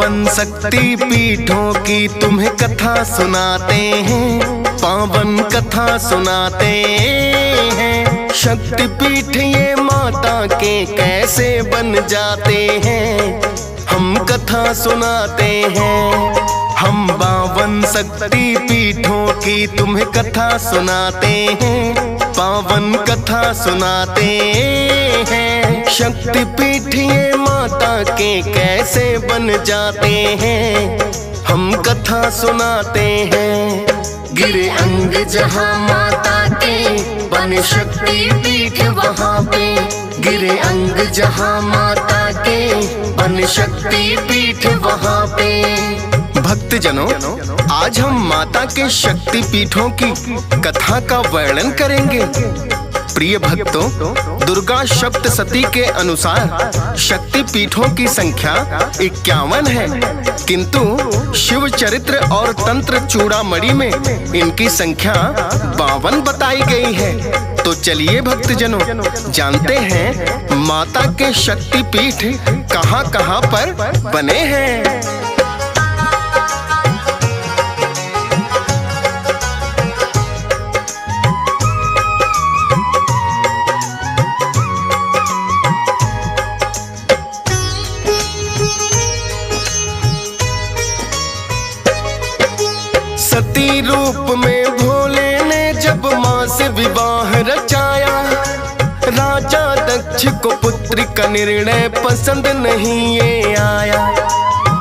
पावन शक्ति पीठों की तुम्हें कथा सुनाते हैं, पावन कथा सुनाते हैं। शक्ति पीठ ये माता के कैसे बन जाते हैं, हम कथा सुनाते हैं। हम 52 शक्ति पीठों की तुम्हें कथा सुनाते हैं, पावन कथा सुनाते हैं। शक्ति पीठ ये माता के कैसे बन जाते हैं, हम कथा सुनाते हैं। गिरे अंग जहाँ माता के बने शक्ति पीठ वहाँ पे, गिरे अंग जहाँ माता के बने शक्ति पीठ वहाँ पे। भक्तजनों, आज हम माता के शक्ति पीठों की कथा का वर्णन करेंगे। प्रिय भक्तों, दुर्गा सप्तशती के अनुसार शक्ति पीठों की संख्या 51 है, किंतु शिव चरित्र और तंत्र चूड़ामणि में इनकी संख्या 52 बताई गई है। तो चलिए भक्तजनों, जानते हैं माता के शक्ति पीठ कहाँ-कहाँ पर बने हैं। सती रूप में भोले ने जब माँ से विवाह रचाया, राजा दक्ष को पुत्र का निर्णय पसंद नहीं ये आया।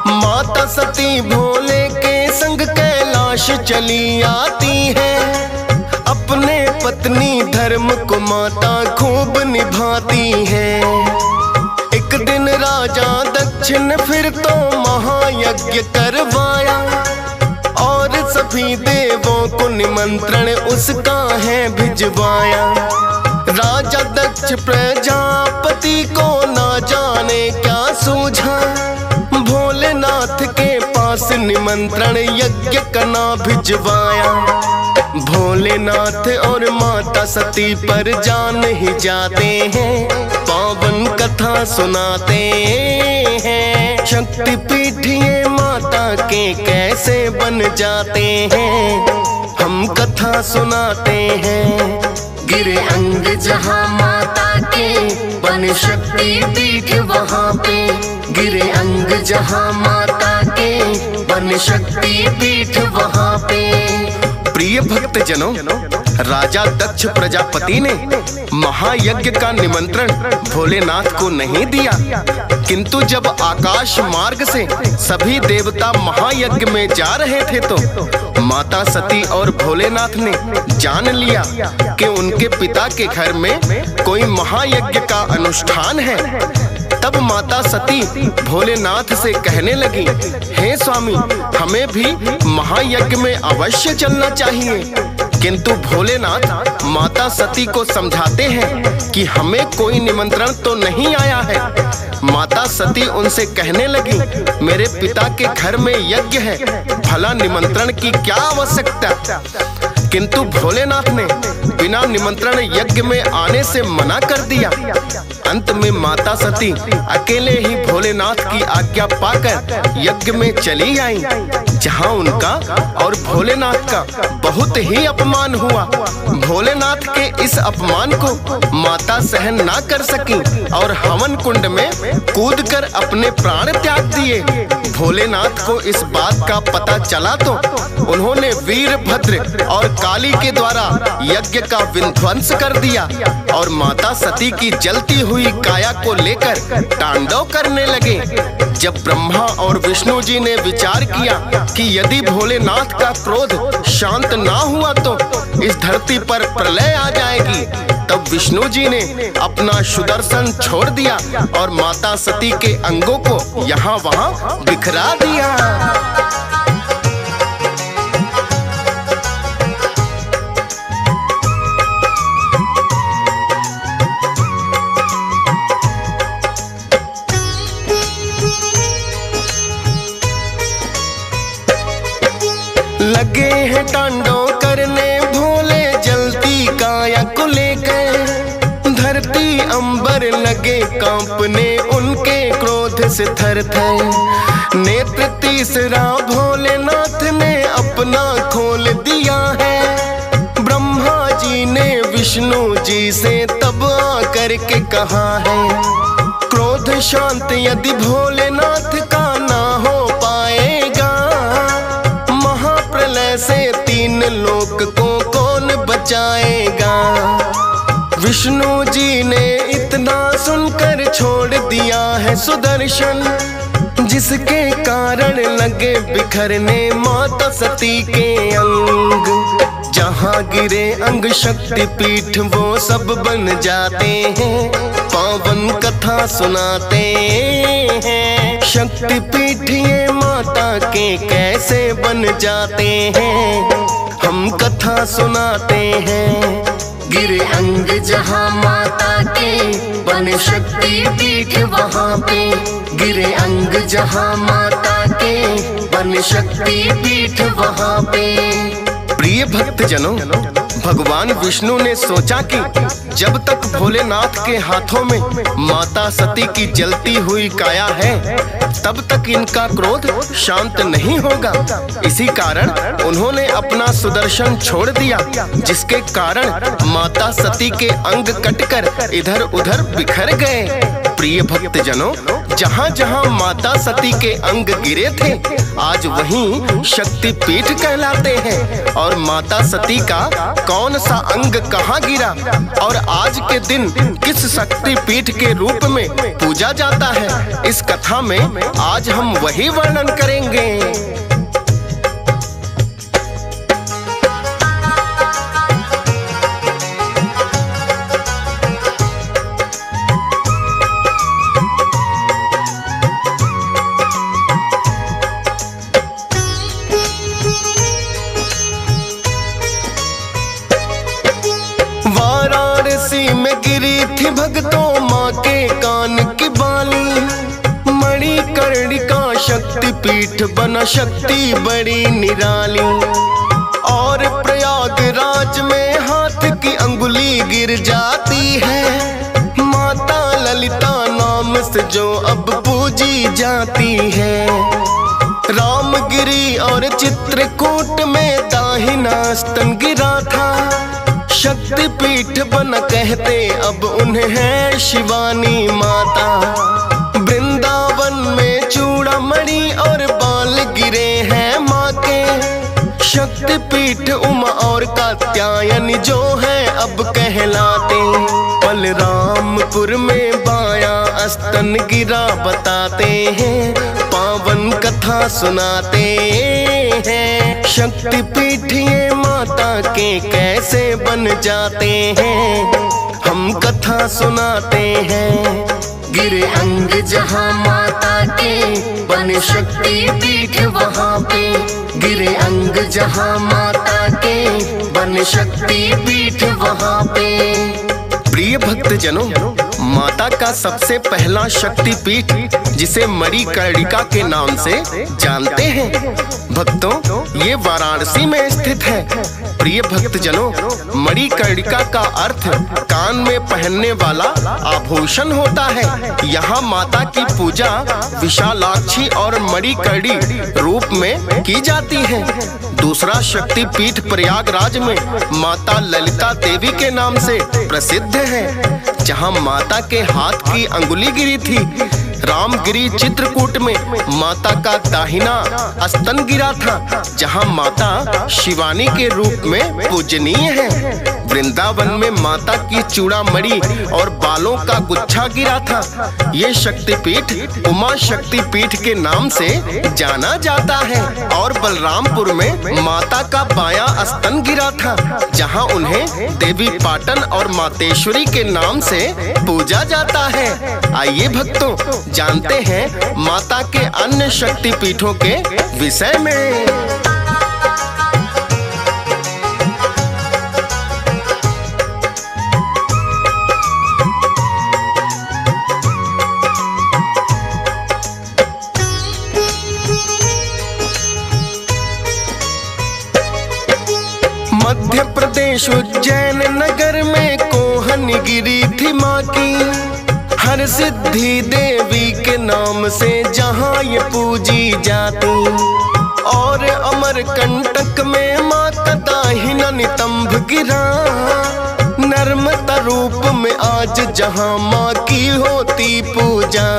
माता सती भोले के संग कैलाश चली आती है, अपने पत्नी धर्म को माता खूब निभाती है। एक दिन राजा दक्ष ने फिर तो महायज्ञ करवाया और सभी देवों को निमंत्रण उसका है भिजवाया। राजा दक्ष प्रजापति को ना जाने क्या सूझा, भोलेनाथ के पास निमंत्रण यज्ञ करना भिजवाया। भोलेनाथ और माता सती पर जान ही जाते हैं, पावन कथा सुनाते हैं। शक्ति पीठ ये माता के कैसे बन जाते हैं, हम कथा सुनाते हैं। गिरे अंग जहाँ माता के बने शक्ति पीठ वहाँ पे, गिरे अंग जहाँ माता के बने शक्ति पीठ वहाँ पे। प्रिय भक्तजनों, राजा दक्ष प्रजापति ने महायज्ञ का निमंत्रण भोलेनाथ को नहीं दिया, किंतु जब आकाश मार्ग से सभी देवता महायज्ञ में जा रहे थे तो माता सती और भोलेनाथ ने जान लिया कि उनके पिता के घर में कोई महायज्ञ का अनुष्ठान है। तब माता सती भोलेनाथ से कहने लगी, हे स्वामी, हमें भी महायज्ञ में अवश्य चलना चाहिए। किंतु भोलेनाथ माता सती को समझाते हैं कि हमें कोई निमंत्रण तो नहीं आया है। माता सती उनसे कहने लगी, मेरे पिता के घर में यज्ञ है, भला निमंत्रण की क्या आवश्यकता। किंतु भोलेनाथ ने बिना निमंत्रण यज्ञ में आने से मना कर दिया। अंत में माता सती अकेले ही भोलेनाथ की आज्ञा पाकर यज्ञ में चली आई, जहां उनका और भोलेनाथ का बहुत ही अपमान हुआ। भोलेनाथ के इस अपमान को माता सहन ना कर सकी और हवन कुंड में कूदकर अपने प्राण त्याग दिए। भोलेनाथ को इस बात का पता चला तो उन्होंने वीरभद्र और काली के द्वारा यज्ञ का विध्वंस कर दिया और माता सती की जलती हुई काया को लेकर तांडव करने लगे। जब ब्रह्मा और विष्णु जी ने विचार किया कि यदि भोलेनाथ का क्रोध शांत ना हुआ तो इस धरती पर प्रलय आ जाएगी, तब विष्णु जी ने अपना सुदर्शन छोड़ दिया और माता सती के अंगों को यहाँ वहाँ बिखरा दिया। लगे हैं तांडव करने भोले जलती काया को लेकर, धरती अंबर लगे कांपने उनके क्रोध से थर थर। नेत्र तीसरा भोलेनाथ ने अपना खोल दिया है। ब्रह्मा जी ने विष्णु जी से तब आकर के कहा है, क्रोध शांत यदि भोलेनाथ का ना हो पाएगा, महाप्रलय से 3 लोक को कौन बचाएगा। विष्णु जी ने इतना सुनकर छोड़ दिया है सुदर्शन, जिसके कारण लगे बिखरने माता सती के अंग। जहाँ गिरे अंग शक्तिपीठ वो सब बन जाते हैं, पावन कथा सुनाते हैं। शक्तिपीठ ये माता के कैसे बन जाते हैं, हम कथा सुनाते हैं। गिरे अंग जहाँ माता के बने शक्तिपीठ वहाँ पे। गिरे अंग जहाँ माता के बने शक्तिपीठ वहाँ पे। प्रिय भक्तजनों, भगवान विष्णु ने सोचा कि जब तक भोलेनाथ के हाथों में माता सती की जलती हुई काया है, तब तक इनका क्रोध शांत नहीं होगा। इसी कारण उन्होंने अपना सुदर्शन छोड़ दिया, जिसके कारण माता सती के अंग कटकर इधर उधर बिखर गए। प्रिय भक्तजनों, जहाँ जहाँ माता सती के अंग गिरे थे, आज वहीं शक्तिपीठ कहलाते हैं। और माता सती का कौन सा अंग कहाँ गिरा और आज के दिन किस शक्तिपीठ के रूप में पूजा जाता है, इस कथा में आज हम वही वर्णन करेंगे। वाराणसी में गिरी थी भक्तों माँ के कान की बाली, मणिकर्णिका शक्तिपीठ बना शक्ति बड़ी निराली। और प्रयागराज में हाथ की अंगुली गिर जाती है, माता ललिता नाम से जो अब पूजी जाती है। रामगिरी और चित्रकूट में दाहिना स्तन गिरा था, शक्तिपीठ बन कहते अब उन्हें है शिवानी माता। वृंदावन में चूड़ामणि और बाल गिरे हैं माँ के, शक्तिपीठ उमा और कात्यायनी जो है अब कहलाते। बलरामपुर में बायां स्तन गिरा बताते हैं, पावन कथा सुनाते हैं। शक्तिपीठ ये माता के कैसे बन जाते हैं, हम कथा सुनाते हैं। गिरे अंग जहाँ माता के बने शक्तिपीठ वहाँ पे। गिरे अंग जहाँ माता के बने शक्तिपीठ वहाँ पे। प्रिय भक्तजनों, माता का सबसे पहला शक्तिपीठ जिसे मणिकर्णिका के नाम से जानते हैं भक्तों, ये वाराणसी में स्थित है। प्रिय भक्तजनों, मणिकर्णिका का अर्थ कान में पहनने वाला आभूषण होता है। यहाँ माता की पूजा विशालाक्षी और मणिकर्णी रूप में की जाती है। दूसरा शक्तिपीठ प्रयागराज में माता ललिता देवी के नाम से प्रसिद्ध है, जहाँ माता के हाथ की अंगुली गिरी थी। रामगिरी चित्रकूट में माता का दाहिना स्तन गिरा था, जहाँ माता शिवानी के रूप में पूजनीय है। वृंदावन में माता की चूड़ामणि और बालों का गुच्छा गिरा था। ये शक्तिपीठ उमा शक्तिपीठ के नाम से जाना जाता है। और बलरामपुर में माता का बायां स्तन गिरा था, जहाँ उन्हें देवी पाटन और मातेश्वरी के नाम से पूजा जाता है। आइए भक्तों, जानते हैं माता के अन्य शक्तिपीठों के विषय में। मध्य प्रदेश उज्जैन नगर में कोहन गिरी थी माँ की। हर सिद्धि देवी के नाम से जहाँ ये पूजी जाती। और अमर कंटक में माता दाहिना नितंब गिरा, नर्मदा रूप में आज जहाँ माँ की होती पूजा।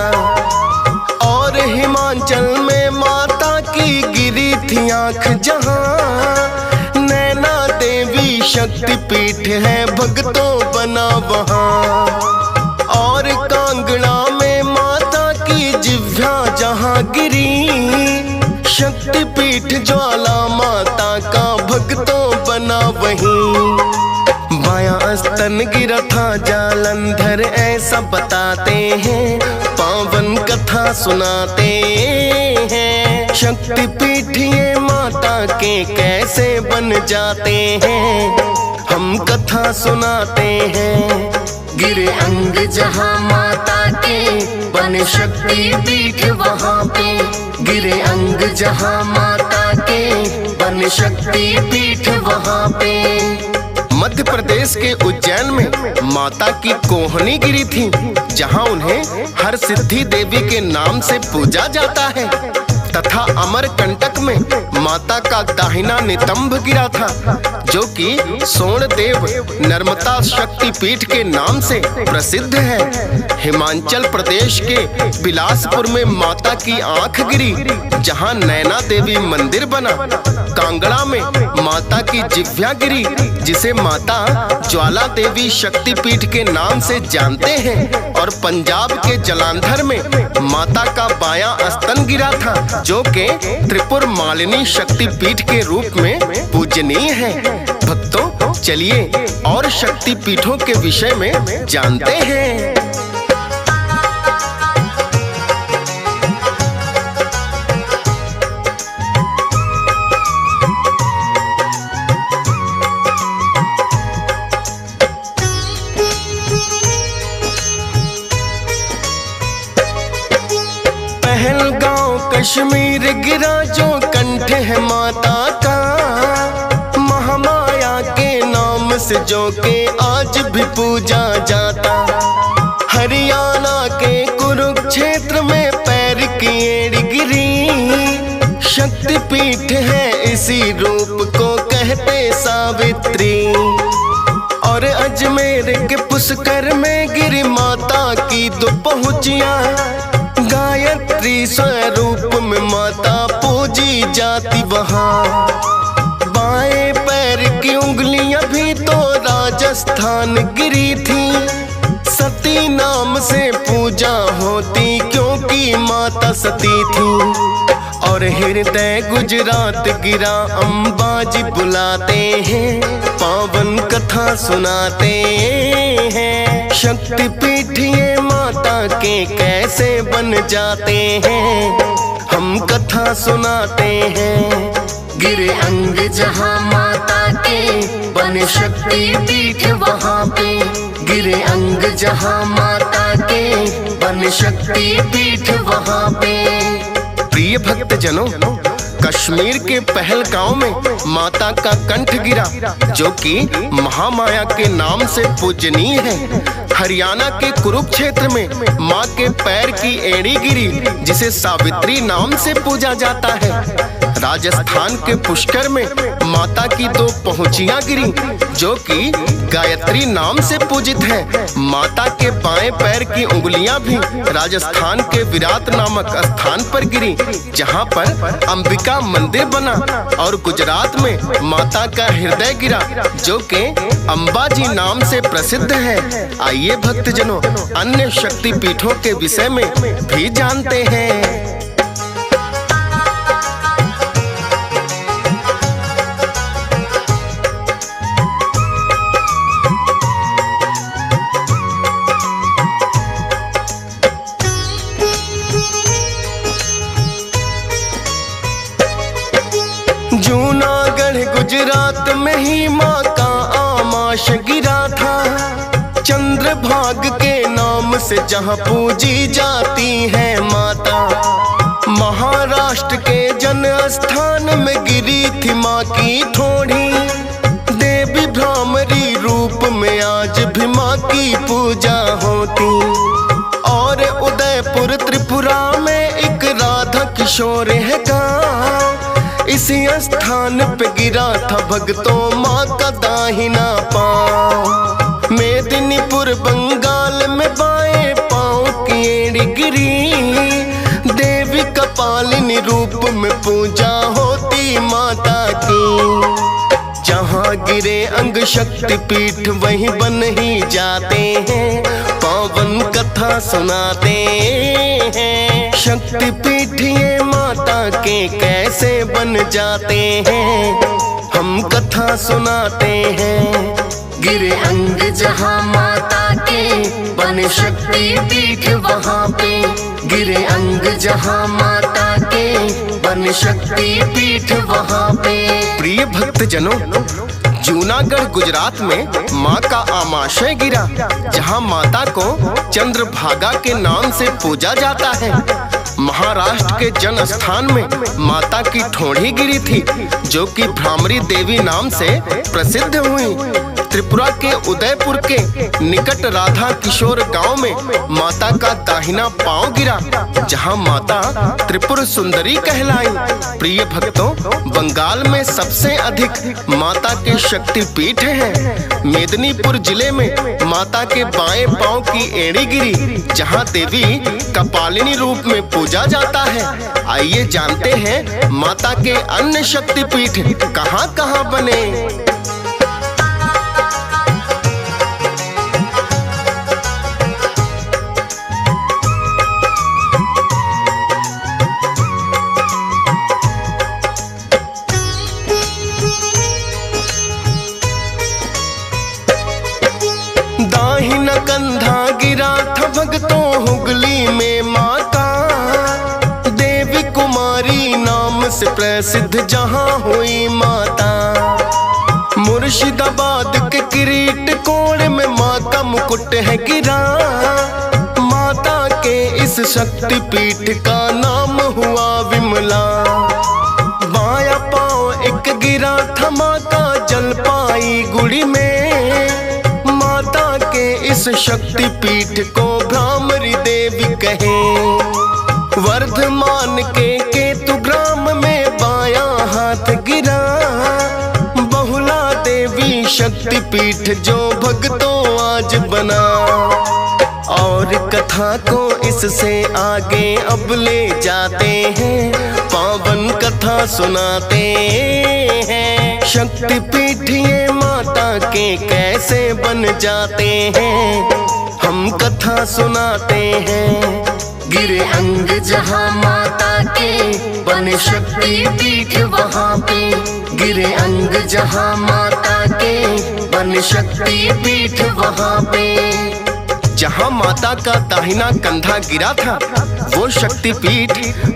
और हिमाचल में माता की गिरी थी आँख जहाँ, नैना देवी शक्तिपीठ है भक्तों बना वहाँ। और कांगड़ा में माता की जिह्वा जहाँ गिरी, शक्तिपीठ ज्वाला माता का भक्तों बना वहीं। बायां स्तन गिरा था जालंधर ऐसा बताते हैं, पावन कथा सुनाते हैं। शक्तिपीठ ये माता के कैसे बन जाते हैं, हम कथा सुनाते हैं। गिरे अंग जहाँ माता के बने शक्तिपीठ वहाँ पे, गिरे अंग जहाँ माता के बने शक्तिपीठ वहाँ पे। मध्य प्रदेश के उज्जैन में माता की कोहनी गिरी थी, जहां उन्हें हर सिद्धि देवी के नाम से पूजा जाता है। तथा अमर कंटक में माता का दाहिना नितंब गिरा था, जो कि सोनदेव नर्मदा शक्तिपीठ के नाम से प्रसिद्ध है। हिमाचल प्रदेश के बिलासपुर में माता की आंख गिरी, जहां नैना देवी मंदिर बना। कांगड़ा में माता की जिह्वा गिरी, जिसे माता ज्वाला देवी शक्तिपीठ के नाम से जानते हैं। और पंजाब के जलंधर में माता का बायां स्तन गिरा था, जो कि त्रिपुर मालिनी शक्तिपीठ के रूप में पूजनीय है। भक्तों, चलिए और शक्तिपीठों के विषय में जानते हैं। पहलगांव कश्मीर गिरा जो कंठ है माता का, महामाया के नाम से जो के आज भी पूजा जाता। हरियाणा के कुरुक्षेत्र में पैर की एड़ी गिरी, शक्तिपीठ है इसी रूप को कहते सावित्री। और अजमेर के पुष्कर में गिरी माता की दो पहुँचिया, गायत्री स्वरूप में माता पूजी जाती वहाँ। बाएं पैर की उंगलियां भी तो राजस्थान गिरी थी, सती नाम से पूजा होती क्योंकि माता सती थी। और हृदय गुजरात गिरा अंबाजी बुलाते हैं, पावन कथा सुनाते हैं। शक्तिपीठ ये माता के कैसे बन जाते हैं, हम कथा सुनाते हैं। गिरे अंग जहाँ माता के बने शक्तिपीठ वहाँ पे, गिरे अंग जहाँ माता के बने शक्तिपीठ वहाँ पे। प्रिय भक्त जनों, कश्मीर के पहलगांव में माता का कंठ गिरा, जो कि महामाया के नाम से पूजनीय है। हरियाणा के कुरुक्षेत्र में माँ के पैर की एड़ी गिरी, जिसे सावित्री नाम से पूजा जाता है। राजस्थान के पुष्कर में माता की दो पहुँचियाँ गिरी, जो कि गायत्री नाम से पूजित है। माता के बाएं पैर की उंगलियां भी राजस्थान के विराट नामक स्थान पर गिरी, जहां पर अंबिका मंदिर बना। और गुजरात में माता का हृदय गिरा, जो कि अंबाजी नाम से प्रसिद्ध है। आइए भक्तजनों, अन्य शक्तिपीठों के विषय में भी जानते हैं। जूनागढ़ गुजरात में ही माँ का आमाश गिरा था, चंद्रभाग के नाम से जहाँ पूजी जाती है माता। महाराष्ट्र के जन स्थान में गिरी थी माँ की ठोड़ी, देवी भ्रामरी रूप में आज भी माँ की पूजा होती। त्रिपुरा में एक राधा किशोर है गाँव। इसी स्थान पे गिरा था भक्तों माँ का दाहिना पाँव। मेदिनीपुर बंगाल में बाएं पाँव की एड़ी गिरी। देवी कपालिनी रूप में पूजा होती माता की। जहाँ गिरे अंग शक्ति पीठ वहीं बन ही जाते हैं, पावन कथा सुनाते हैं। शक्ति पीठ ये माता के कैसे बन जाते हैं, हम कथा सुनाते हैं। गिरे अंग जहाँ माता के बने शक्ति पीठ वहाँ पे। गिरे अंग जहाँ माता के बने शक्ति पीठ वहाँ पे। प्रिय भक्त जनों, जूनागढ़ गुजरात में माँ का आमाशय गिरा, जहाँ माता को चंद्रभागा के नाम से पूजा जाता है। महाराष्ट्र के जन स्थान में माता की ठोड़ी गिरी थी, जो कि भ्रामरी देवी नाम से प्रसिद्ध हुई। त्रिपुरा के उदयपुर के निकट राधा किशोर गांव में माता का दाहिना पांव गिरा, जहां माता त्रिपुर सुंदरी कहलाई। प्रिय भक्तों, बंगाल में सबसे अधिक माता के शक्ति पीठ हैं। मेदिनीपुर जिले में माता के बाएं पांव की एड़ी गिरी, जहां देवी कपालिनी रूप में पूजा जाता है। आइए जानते हैं माता के अन्य शक्ति पीठ कहां-कहां बने। दाहिना कंधा गिरा था भक्तों हुगली में माता। देवी कुमारी नाम से प्रसिद्ध जहां हुई माता। मुर्शिदाबाद के किरीट कोण में माँ का मुकुट है गिरा। माता के इस शक्ति पीठ का नाम हुआ विमला। बाया पांव एक गिरा था माँ का जलपाई गुड़ी में। इस शक्ति पीठ को भ्रामरी देवी कहे। वर्धमान के केतु ग्राम में बायां हाथ गिरा। बहुला देवी शक्ति पीठ जो भक्तों आज बना। और कथा को इससे आगे अब ले जाते हैं, पावन कथा सुनाते हैं। शक्ति पीठ ये माता के कैसे बन जाते हैं, हम कथा सुनाते हैं। गिरे अंग जहाँ माता के बने शक्ति पीठ वहाँ पे। गिरे अंग जहाँ माता के बने शक्ति पीठ वहाँ पे। जहाँ माता का दाहिना कंधा गिरा था वो शक्ति पीठ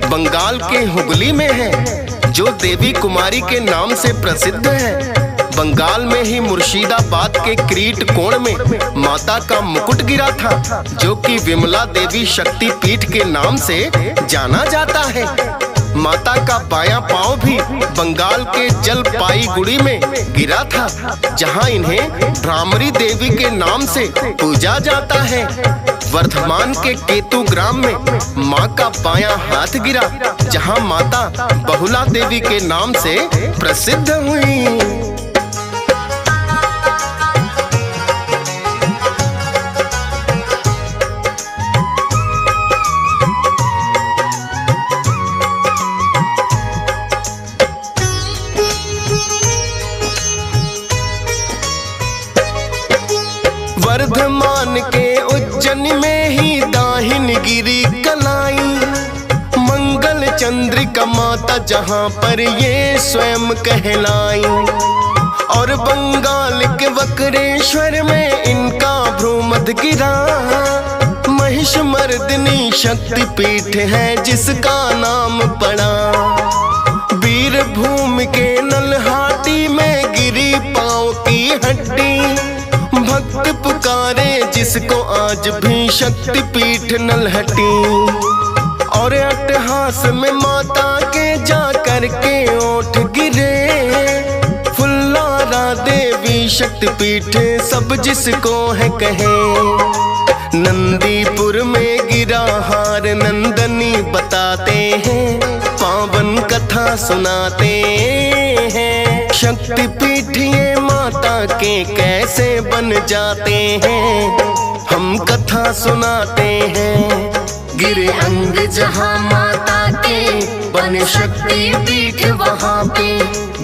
बंगाल के हुगली में है, जो देवी कुमारी के नाम से प्रसिद्ध है। बंगाल में ही मुर्शिदाबाद के किरीट कोण में माता का मुकुट गिरा था, जो कि विमला देवी शक्ति पीठ के नाम से जाना जाता है। माता का बायां पांव भी बंगाल के जलपाईगुड़ी में गिरा था, जहां इन्हें भ्रामरी देवी के नाम से पूजा जाता है। वर्धमान के केतु ग्राम में मां का बायां हाथ गिरा, जहां माता बहुला देवी के नाम से प्रसिद्ध हुई। वर्धमान के उज्जैन में ही दाहिन गिरी कलाई। मंगल चंद्रिका माता जहाँ पर ये स्वयं कहलाई। और बंगाल के वक्रेश्वर में इनका भ्रूमध गिरा। महिष मर्दिनी शक्ति पीठ है जिसका नाम पड़ा। वीरभूमि के नलहाटी में गिरी पांव की हड्डी। भक्त पुकारे जिसको आज भी शक्ति पीठ नलहटी। और अट्टहास में माता के जा कर के ओठ गिरे। फुल्लारा देवी शक्ति पीठ सब जिसको है कहे। नंदीपुर में गिरा हार नंदनी बताते हैं, पावन कथा सुनाते हैं। शक्तिपीठ ये माता के कैसे बन जाते हैं, हम कथा सुनाते हैं। गिरे अंग जहाँ माता के बने शक्तिपीठ वहाँ पे।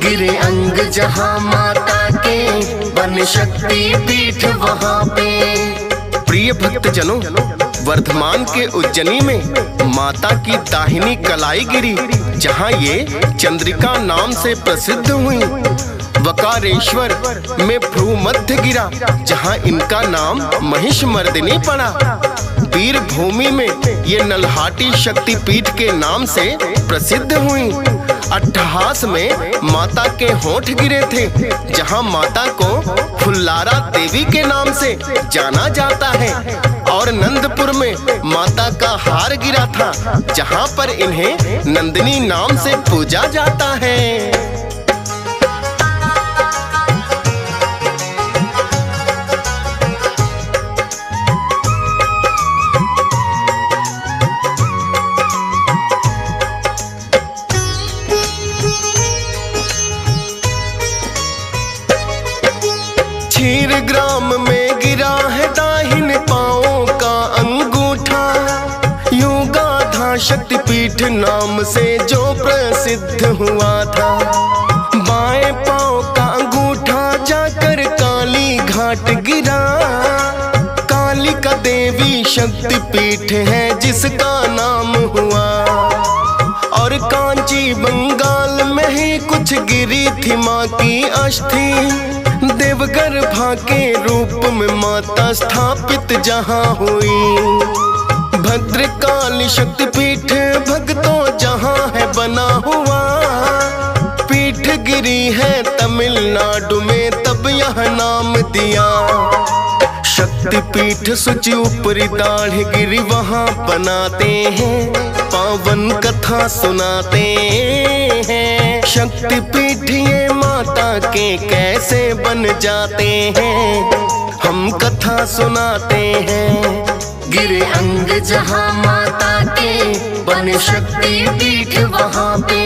गिरे अंग जहाँ माता के बने शक्तिपीठ वहाँ पे। प्रिय भक्तजनों, वर्धमान के उज्जैनी में माता की दाहिनी कलाई गिरी, जहाँ ये चंद्रिका नाम से प्रसिद्ध हुई। वकारेश्वर में भ्रू मध्य गिरा, जहाँ इनका नाम महिषमर्दिनी पड़ा। वीर भूमि में ये नल्हाटी शक्तिपीठ के नाम से प्रसिद्ध हुई। अट्ठहास में माता के होंठ गिरे थे, जहाँ माता को फुल्लारा देवी के नाम से जाना जाता है। और नंदपुर में माता का हार गिरा था, जहाँ पर इन्हें नंदिनी नाम से पूजा जाता है। क्षीर ग्राम में गिरा है दाहिने पाँव का अंगूठा, योगाधा शक्तिपीठ नाम से जो प्रसिद्ध हुआ था। बाएं पाँव का अंगूठा जाकर काली घाट गिरा। कालिका देवी शक्तिपीठ है जिसका नाम हुआ। और कांची बंगाल में ही कुछ गिरी थी माँ की अस्थि। देवगर्भा के रूप में माता स्थापित जहाँ हुई। भद्रकाली शक्तिपीठ भक्तों जहाँ है बना हुआ। पीठ गिरी है तमिलनाडु में, तब यह नाम दिया। शक्तिपीठ सूची ऊपरी दाढ़ गिरी वहाँ बनाते हैं, पावन कथा सुनाते हैं। शक्तिपीठ ये माता के कैसे बन जाते हैं, हम कथा सुनाते हैं। गिरे अंग जहाँ माता के बने शक्तिपीठ वहाँ पे।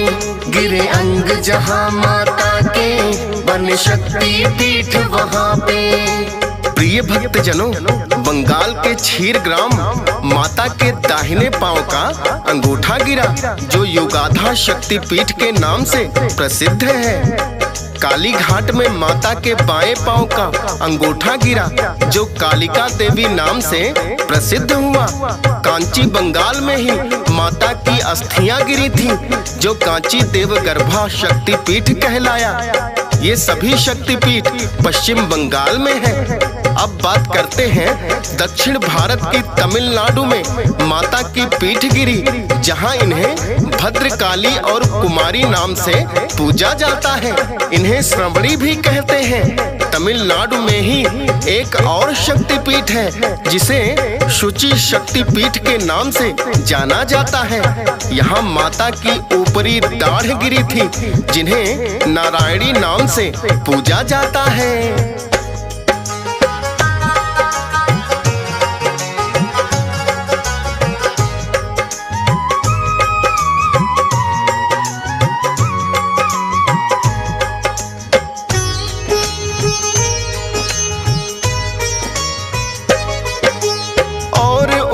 गिरे अंग जहाँ माता के बने शक्तिपीठ वहाँ पे। प्रिय भक्तजनों, बंगाल के क्षीर ग्राम माता के दाहिने पांव का अंगूठा गिरा, जो योगाधा शक्तिपीठ के नाम से प्रसिद्ध है। काली घाट में माता के बाएं पांव का अंगूठा गिरा, जो कालिका देवी नाम से प्रसिद्ध हुआ। कांची बंगाल में ही माता की अस्थियां गिरी थी, जो कांची देवगर्भा शक्तिपीठ कहलाया। ये सभी शक्तिपीठ पश्चिम बंगाल में है। अब बात करते हैं दक्षिण भारत की तमिलनाडु में माता की पीठ गिरी, जहां इन्हें भद्रकाली और कुमारी नाम से पूजा जाता है। इन्हें श्रवणी भी कहते हैं। तमिलनाडु में ही एक और शक्तिपीठ है, जिसे शुचि शक्तिपीठ के नाम से जाना जाता है। यहाँ माता की ऊपरी दाढ़ गिरी थी, जिन्हें नारायणी नाम से पूजा जाता है।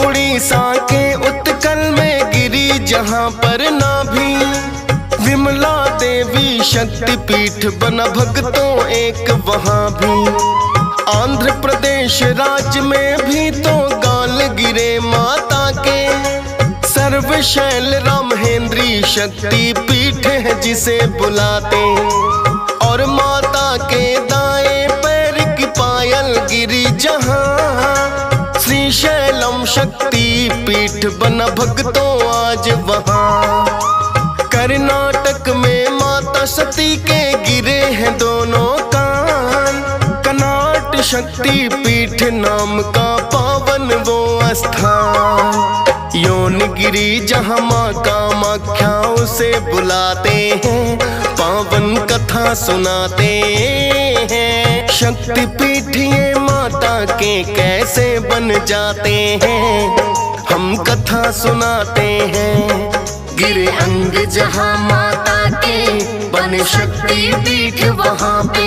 उड़ीसा के उत्कल में गिरी जहाँ पर नाभि, विमला देवी शक्तिपीठ बना भक्तों एक वहाँ भी। आंध्र प्रदेश राज्य में भी तो गाल गिरे माता के। सर्वशैल रामहेंद्री शक्तिपीठ है जिसे बुलाते। और माता के दाएं पैर की पायल गिरी जहाँ, श्रीशैलम शक्तिपीठ बना भक्तों आज वहाँ। कर्नाटक में माता सती के गिरे हैं दोनों कान। कनाट शक्तिपीठ नाम का पावन वो स्थान। योनगिरी जहाँ माँ कामाख्या उसे बुलाते हैं, पावन कथा सुनाते हैं। शक्तिपीठ ये माता के कैसे बन जाते हैं, हम कथा सुनाते हैं। गिरे अंग जहाँ माता के बने शक्तिपीठ वहाँ पे,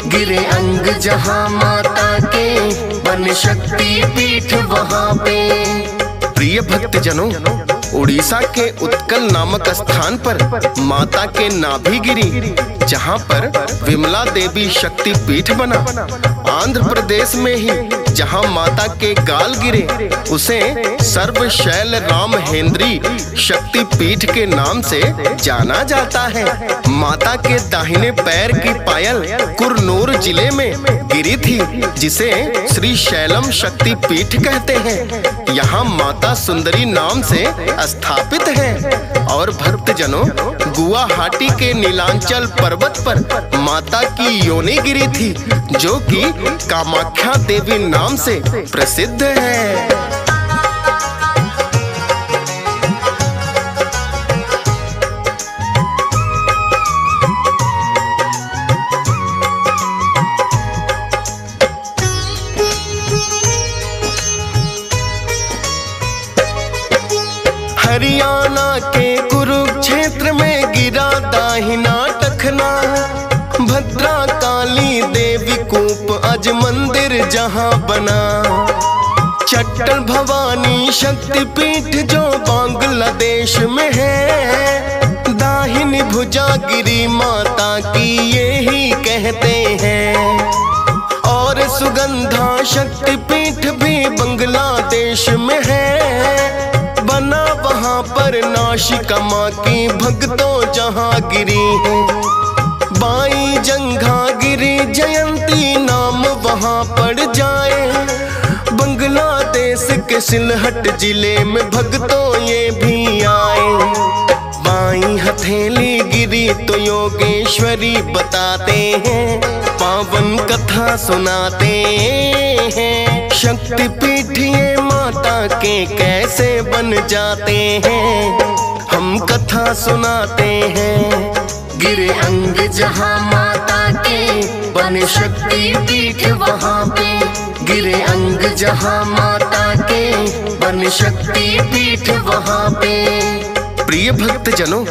गिरे अंग जहाँ माता के बने शक्तिपीठ वहाँ पे। प्रिय भक्तजनों, उड़ीसा के उत्कल नामक स्थान पर माता के नाभि गिरी, जहाँ पर विमला देवी शक्ति पीठ बना। आंध्र प्रदेश में ही जहाँ माता के गाल गिरे, उसे सर्वशैल राम हेन्द्री शक्ति पीठ के नाम से जाना जाता है। माता के दाहिने पैर की पायल कुरनूर जिले में गिरी थी, जिसे श्री शैलम शक्ति पीठ कहते हैं। यहाँ माता सुंदरी नाम से स्थापित है। और भक्तजनों, गुवाहाटी के नीलांचल पर्वत पर माता की योनि गिरी थी, जो कि कामाख्या देवी नाम से प्रसिद्ध है। हरियाणा के कुरुक्षेत्र में गिरा दाहिना टखना, भद्रा काली देवी कूप आज मंदिर जहां बना। चट्टल भवानी शक्तिपीठ जो बांग्लादेश में है, दाहिनी भुजा गिरी माता की ये ही कहते हैं। और सुगंधा शक्तिपीठ भी बांग्लादेश में है, बना वहाँ पर नाशिका माँ की भक्तों जहाँ गिरी है। बाई जंघा गिरी जयंती नाम वहाँ पड़ जाए, बांग्लादेश के सिलहट जिले में भक्तों ये भी आए। बाई हथेली गिरी तो योगेश्वरी बताते हैं, पावन कथा सुनाते हैं। शक्तिपीठ ये माता के कैसे बन जाते हैं, हम कथा सुनाते हैं। गिरे अंग जहाँ माता के बने शक्तिपीठ वहाँ पे, गिरे अंग जहाँ माता के बने शक्तिपीठ वहाँ पे। प्रिय भक्तजनों,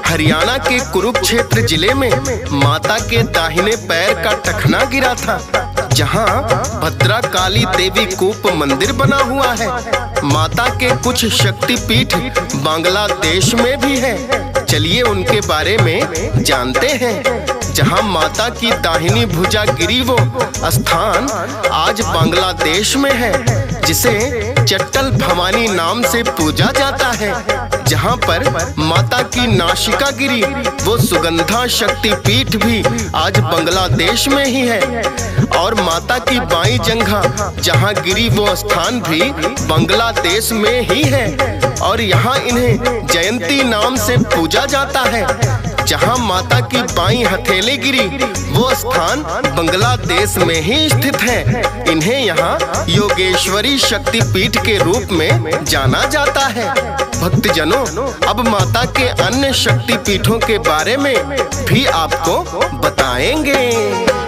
हरियाणा के कुरुक्षेत्र जिले में माता के दाहिने पैर का टखना गिरा था, जहां भद्रा काली देवी कूप मंदिर बना हुआ है। माता के कुछ शक्तिपीठ बांग्लादेश में भी है। चलिए उनके बारे में जानते हैं। जहां माता की दाहिनी भुजा गिरी वो स्थान आज बांग्लादेश में है, जिसे चट्टल भवानी नाम से पूजा जाता है। जहां पर माता की नाशिका गिरी वो सुगंधा शक्तिपीठ भी आज बांग्लादेश में ही है। और माता की बाई जंघा जहां गिरी वो स्थान भी बांग्लादेश में ही है। और यहाँ इन्हें जयंती नाम से पूजा जाता है। जहां माता की बाई हथेली गिरी वो स्थान बांग्लादेश में ही स्थित है। इन्हें यहाँ योगेश्वरी शक्तिपीठ के रूप में जाना जाता है। भक्तजनों, अब माता के अन्य शक्तिपीठों के बारे में भी आपको बताएंगे।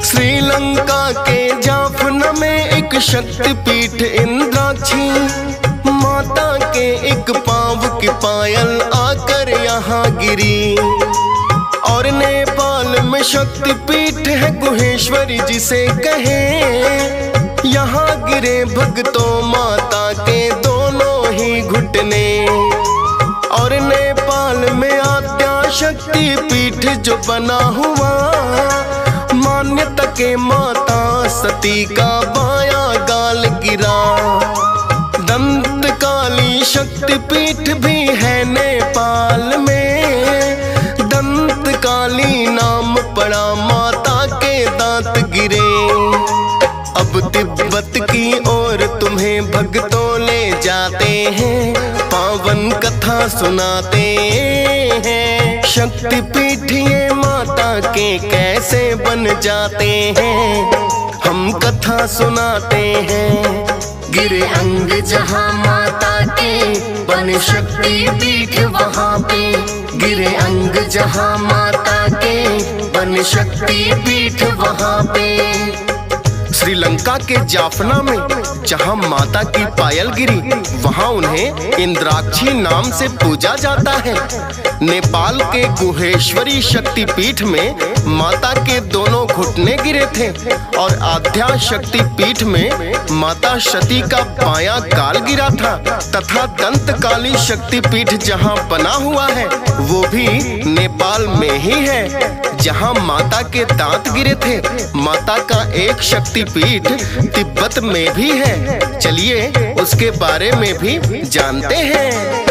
श्रीलंका के जाफना में एक शक्तिपीठ इंद्राक्षी, माता के एक पांव की पायल आकर यहाँ गिरी। और नेपाल में शक्तिपीठ है गुहेश्वरी जिसे कहे, यहाँ गिरे भक्तों माता के दोनों ही घुटने। और नेपाल में आद्या शक्तिपीठ जो बना हुआ, मान्यता के माता सती का बाया गाल गिरा। दंत काली शक्तिपीठ भी है नेपाल में, दंत काली नाम पड़ा माता के दांत गिरे। अब तिब्बत तिब्बत की ओर तुम्हें भक्तों ले जाते हैं, पावन कथा सुनाते हैं। शक्तिपीठ ये माता के कैसे बन जाते हैं, हम कथा सुनाते हैं। गिरे अंग जहाँ माता के बन शक्ति पीठ वहाँ पे, गिरे अंग जहाँ माता के बन शक्ति पीठ वहाँ पे। श्रीलंका के जाफना में जहाँ माता की पायल गिरी, वहाँ उन्हें इंद्राक्षी नाम से पूजा जाता है। नेपाल के गुहेश्वरी शक्तिपीठ में माता के दोनों घुटने गिरे थे और आध्या शक्तिपीठ में माता सती का बायां गाल गिरा था, तथा दंतकाली शक्तिपीठ जहाँ बना हुआ है वो भी नेपाल में ही है, जहाँ माता के दांत गिरे थे। माता का एक शक्तिपीठ तिब्बत में भी है, चलिए उसके बारे में भी जानते हैं।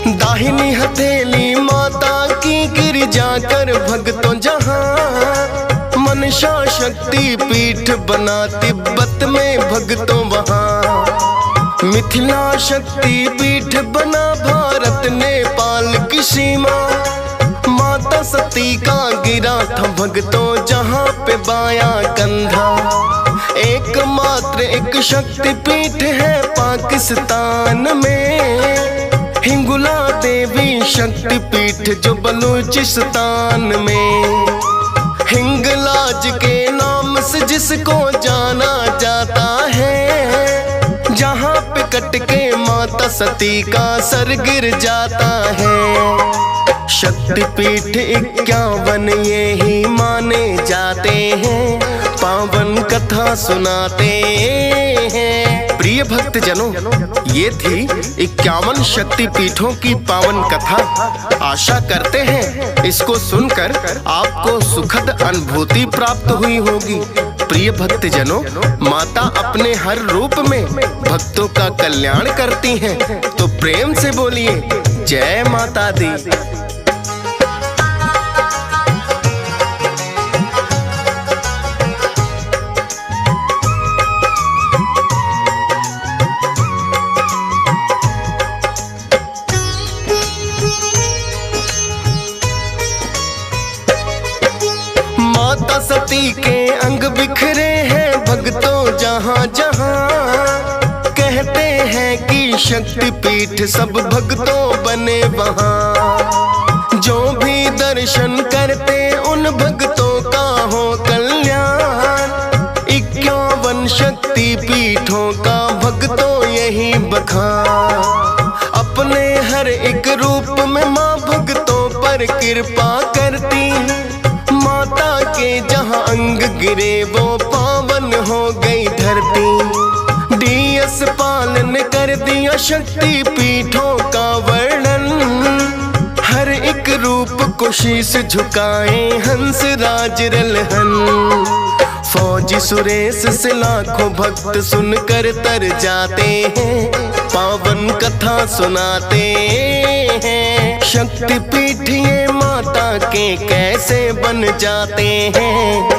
दाहिनी हथेली माता की गिर जाकर भक्तों जहाँ, मनसा शक्ति पीठ बना तिब्बत में भक्तों वहाँ। मिथिला शक्ति पीठ बना भारत नेपाल की सीमा, माता सती का गिरा था भक्तों जहाँ पे बायां कंधा। एकमात्र एक शक्ति पीठ है पाकिस्तान में, हिंगुला देवी शक्तिपीठ जो बलूचिस्तान में। हिंगलाज के नाम से जिसको जाना जाता है, जहाँ पे कट के माता सती का सर गिर जाता है। शक्तिपीठ 51 ये ही माने जाते हैं, पावन कथा सुनाते हैं। प्रिय भक्तजनों, ये थी 51 शक्तिपीठों की पावन कथा। आशा करते हैं इसको सुनकर आपको सुखद अनुभूति प्राप्त हुई होगी। प्रिय भक्तजनों, माता अपने हर रूप में भक्तों का कल्याण करती हैं, तो प्रेम से बोलिए जय माता दी। माता सती के अंग बिखरे हैं भक्तों जहाँ जहाँ, कहते हैं कि शक्तिपीठ सब भक्तों बने वहाँ। जो भी दर्शन करते उन भक्तों का हो कल्याण, 51 शक्तिपीठों का भक्तों यही बखान। अपने हर एक रूप में माँ भक्तों पर कृपा करती, माता के जहाँ अंग गिरे वो पावन हो गई धरती। डीएस पाल ने कर दिया शक्ति पीठों का वर्णन, हर एक रूप को शीश झुकाए हंस राज रलहन। फौजी सुरेश से लाखों भक्त सुनकर तर जाते हैं, पावन कथा सुनाते हैं। शक्तिपीठ ये माता के कैसे बन जाते हैं,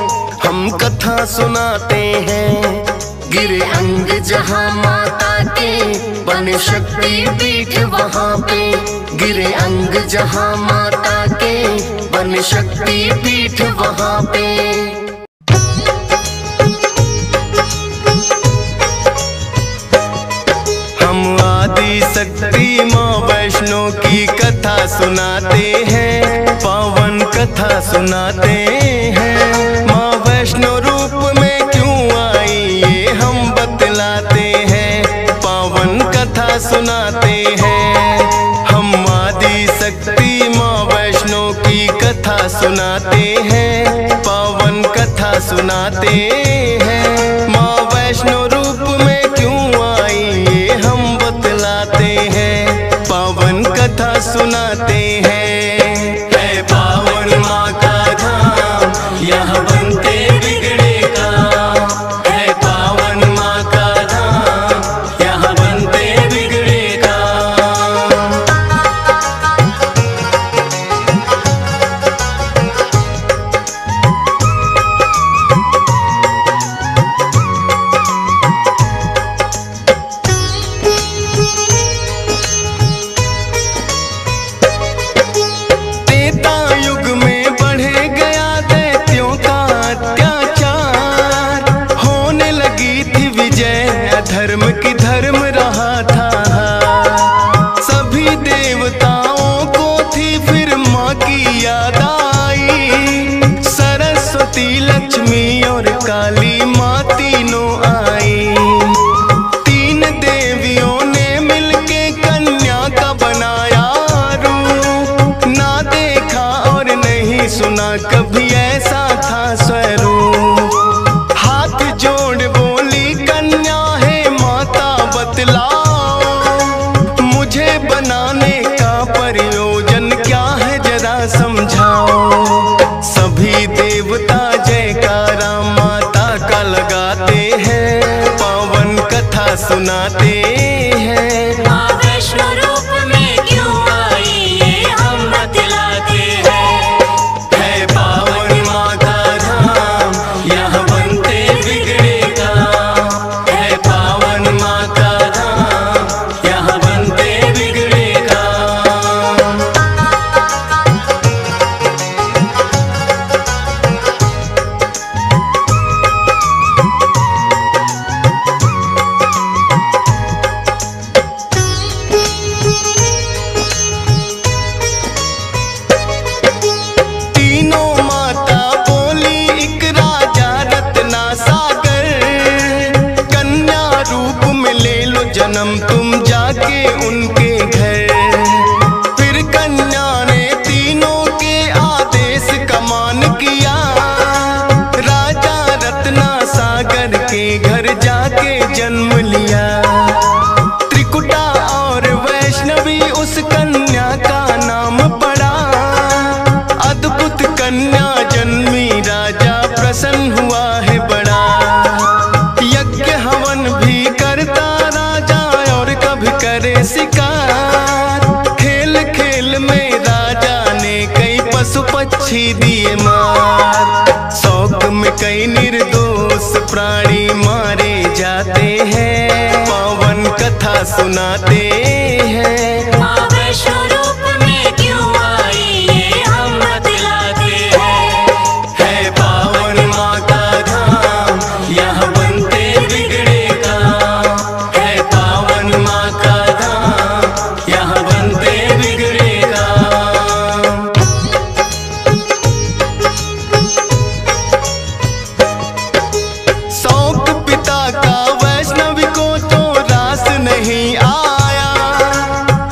हम कथा सुनाते हैं। गिरे अंग जहाँ माता के बन शक्ति पीठ वहाँ पे, गिरे अंग जहाँ माता के बन शक्ति पीठ वहाँ पे। शक्ति माँ वैष्णो की कथा सुनाते हैं, पावन कथा सुनाते हैं। माँ वैष्णो रूप में क्यों आई ये हम बतलाते हैं, पावन कथा सुनाते हैं। हम आदि शक्ति माँ वैष्णो की कथा सुनाते हैं, पावन कथा सुनाते हैं। माँ वैष्णो रूप में क्यों आई ये हम बतलाते हैं, पावन कथा सुनाते हैं। है पावन माँ का धाम, यहाँ बनते बिगड़े काम। हैं, पावन कथा सुनाते हैं। माँ वैष्णो रूप में क्यों आई ये हम बतलाते हैं। है पावन माँ का धाम, यहाँ बनते बिगड़े काम। है पावन माँ का धाम, यहाँ बनते बिगड़े काम। तीनों माता बोली एक राजा रत्ना सागर, कन्या रूप में ले लो जन्म तुम जाके उनके घर। फिर कन्या ने तीनों के आदेश का मान किया, राजा रत्ना सागर के घर जाके जन्म लिया। त्रिकुटा और वैष्णवी उस कन्या का नाम पड़ा, अद्भुत कन्या जन्मी राजा प्रसन्न हुआ है बड़ा। यज्ञ हवन भी करता राजा और कभी करे शिकार, खेल खेल में राजा ने कई पशु पक्षी दिए मार। शौक में कई निर्दोष प्राणी मारे जाते हैं, पावन कथा सुनाते हैं। माँ वैष्णो रूप में क्यों आई ये हम बतलाते हैं। है पावन माँ का धाम, यहाँ बनते बिगड़े काम। है पावन माँ का धाम, यहाँ बनते बिगड़े काम। शौक पिता का वैष्णवी को तो रास नहीं आया,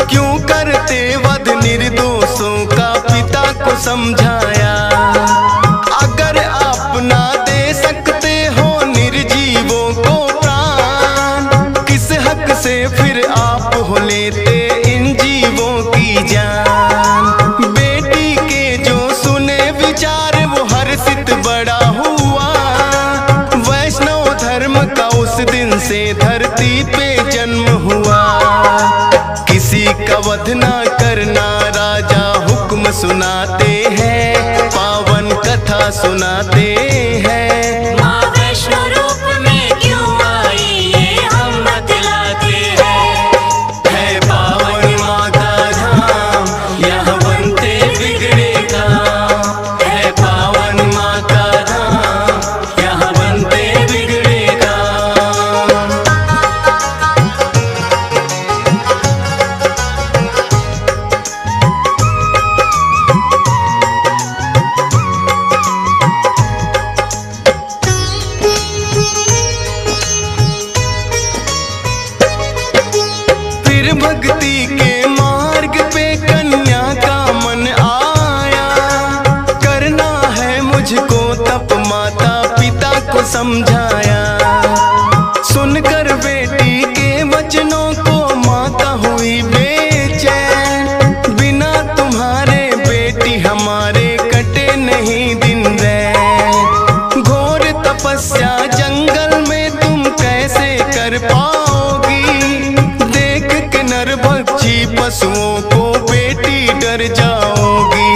क्यों करते वध निर्दोषों का पिता को समझाया। अगर आप ना दे सकते हो निर्जीवों को प्राण, किस हक से फिर आप हो लेते इन जीवों की जान। बेटी के जो सुने विचार वो हर्षित बड़ा हुआ, वैष्णव धर्म का उस दिन से धरती पे जन्म हुआ। किसी का वध ना करना राजा हुक्म सुनाते हैं, पावन कथा सुनाते हैं। माँ वैष्णो रूप में क्यों आई ये हम बतलाते हैं। है पावन माँ का धाम, यहाँ बनते बिगड़े काम। है पावन माँ का धाम, यहाँ बनते बिगड़े काम। फिर भक्ति के मार्ग पे कन्या का मन आया, करना है मुझको तप माता पिता को समझाया। सुनकर बेटी के वचनों को माता हुई बेचैन, बिना तुम्हारे बेटी हमारे कटे नहीं दिन रैन। घोर तपस्या जंगल में तुम कैसे कर पाओगी, देख के नर भक्षी पशुओं को बेटी डर जाओगी।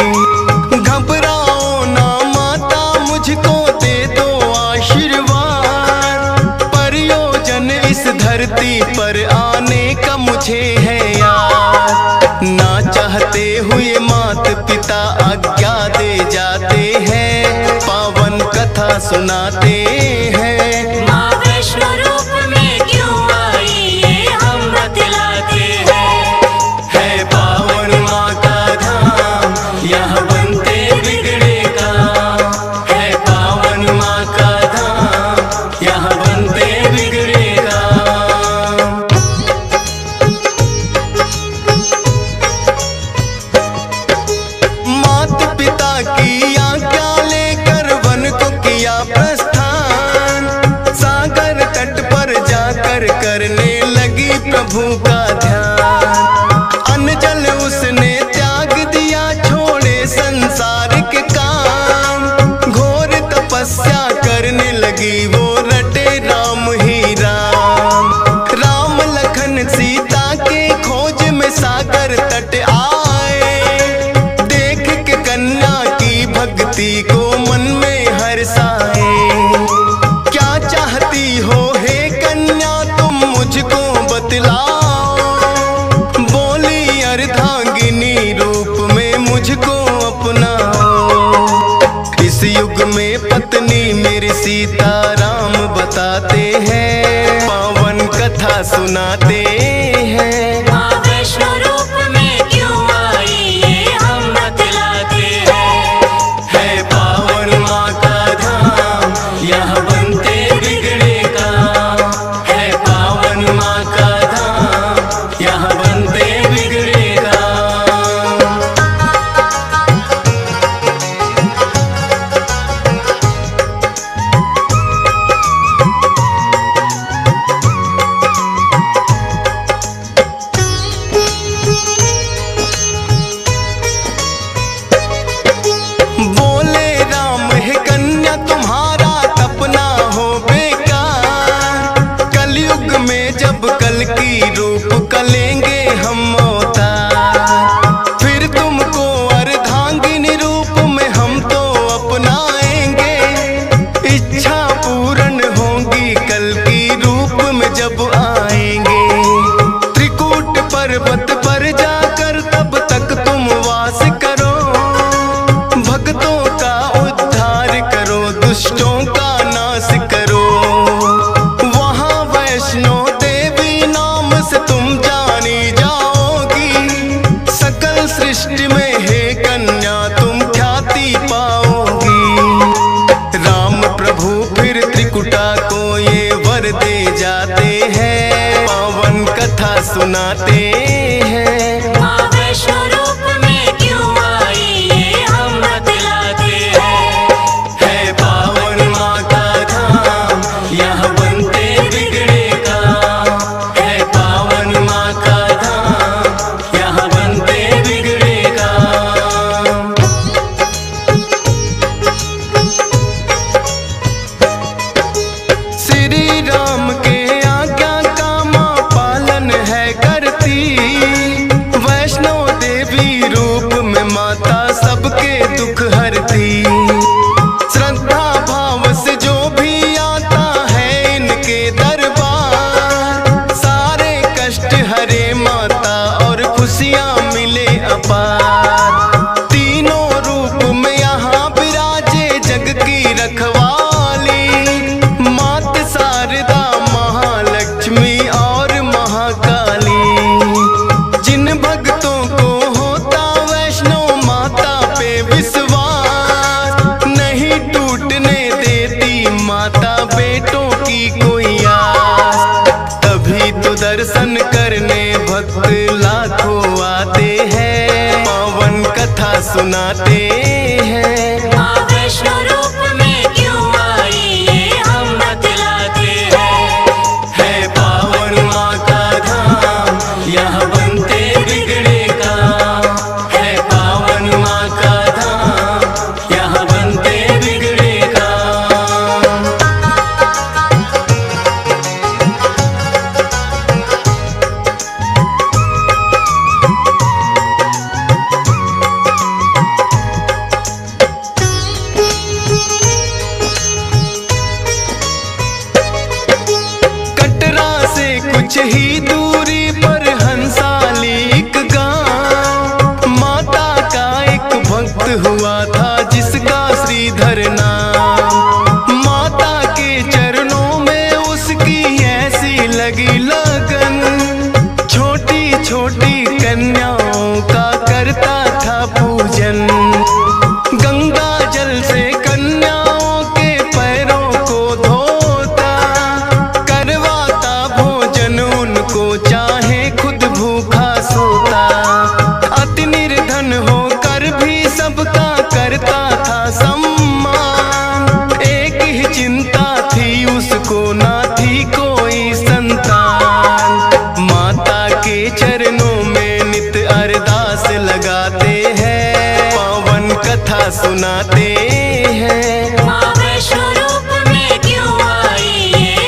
घबराओ ना माता मुझको दे दो आशीर्वाद, प्रयोजन इस धरती पर आने का मुझे है याद। ना चाहते हुए मात पिता आज्ञा दे जाते हैं, पावन कथा सुनाते हैं। माँ वैष्णो रूप में क्यों आई ये हम बतलाते हैं। है पावन माँ का धाम, यहाँ बनते बिगड़े काम। है पावन माँ का धाम, यहाँ बनते बिगड़े काम। मात पिता की आज्ञा लेकर वन को किया प्रस्थान, सागर तट पर जाकर करने लगी प्रभु का ध्यान। अन्न जल उसने त्याग दिया, छोड़े संसार के काम, घोर तपस्या करने लगी वो रटे बोले राम ही राम। राम लखन सीता के खोज में सागर तट आए, देख के कन्या की भक्ति को मन में हर्षाए। क्या चाहती हो हे कन्या तुम मुझको बतलाओ, बोली अर्धांगिनी रूप में मुझको अपनाओ। इस युग में पत्नी मेरी सीता राम बताते हैं, पावन कथा सुनाते हैं। माँ वैष्णो रूप में क्यों आई ये हम बतलाते हैं। है पावन माँ का धाम, यहाँ बनते बिगड़े काम। है पावन माँ का धाम, यहाँ बनते बिगड़े काम। बोले राम है कन्या तुम्हारा तपना हो बेकार। कलयुग में जब कल की रूप कलेंगे हम अवतार, फिर तुमको अर्धांगिनी रूप में हम तो अपनाएंगे। इच्छा पूर्ण होगी कल की रूप में जब आएंगे। त्रिकूट पर्वत पर जाकर तब तक तुम वास करो, भक्तों का उद्धार करो, दुष्टों का नाश करो। वहाँ वैष्णो देवी नाम से तुम जानी जाओगी, सकल सृष्टि में हे कन्या तुम ख्याति पाओगी। राम प्रभु फिर त्रिकुटा को ये वर दे जाते हैं, पावन कथा सुनाते हैं। माँ वैष्णो रूप में क्यों आई ये हम बतलाते हैं। है पावन माँ का धाम, यहाँ बनते बिगड़े काम। है पावन माँ का धाम, यहाँ बनते बिगड़े काम। श्री राम के आज्ञा का माँ पालन है करती, वैष्णो देवी रूप में माता सबके दुख हरती। श्रद्धा भाव से जो भी आता है इनके दरबार, सारे कष्ट हरे माता और खुशियाँ मिले अपार। तीनों रूप में यहाँ विराजे जग की रखवाली, मात शारदा महालक्ष्मी और महाकाली। जिन भक्तों को होता वैष्णो माता पे विश्वास, नहीं टूटने देती माता बेटों की कोई आस। तभी तो दर्शन करने भक्त लाखों आते हैं, पावन कथा सुनाते हैं। माँ वैष्णो रूप में क्यों आई ये हम बतलाते हैं। है पावन माँ का धाम, यहाँ बनते बिगड़े काम। है पावन माँ का धाम, यहाँ बनते बिगड़े काम। कटरा से कुछ ही दूरी पर हंसाली एक गांव, माता का एक भक्त हुआ था जिसका श्रीधर नाम। माता के चरणों में उसकी ऐसी लगी लगन, छोटी छोटी कन्याओं का करता था पूजन। गंगा जल से कन्याओं के पैरों को धोता, करवाता भोजन उनको चाहे खुद भूखा सोता। अति निर्धन होकर भी सबका करता था सम्मान, एक ही चिंता थी उसको ना थी कोई संतान। माता के चरणों में नित अरदास लगाते हैं, पावन कथा सुनाते हैं। माँ वैष्णो रूप में क्यों आई ये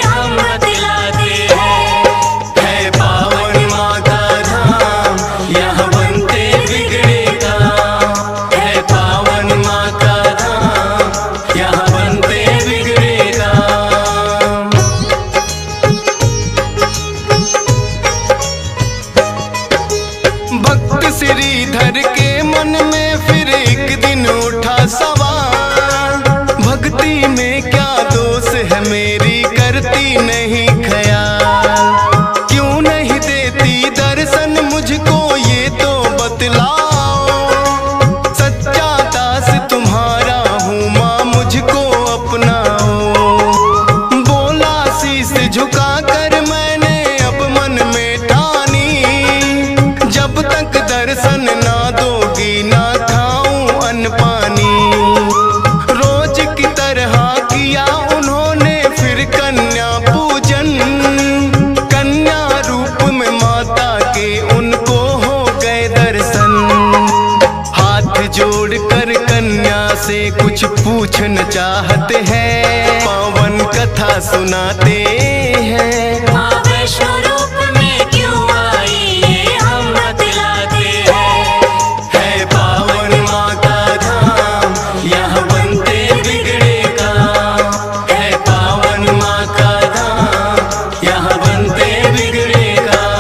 करती नहीं ख्याल, क्यों नहीं देती दर्शन मुझको ये तो बतलाओ। सच्चा दास तुम्हारा हूँ माँ, मुझको अपनाओ। बोला शीश झुका कर मैंने अब मन में ठानी, जब तक दर्शन ना दोगी ना खाऊं अन्न पानी। रोज की तरह किया उन्होंने फिर कन्या पूजन, कन्या रूप में माता के उनको हो गए दर्शन। हाथ जोड़कर कन्या से कुछ पूछना चाहते हैं, पावन कथा सुनाते हैं। माँ वैष्णो रूप में क्यों आई ये हम बतलाते हैं। है पावन माँ का धाम, यहाँ बनते बिगड़े काम। है पावन माँ का धाम, यहाँ बनते बिगड़े काम।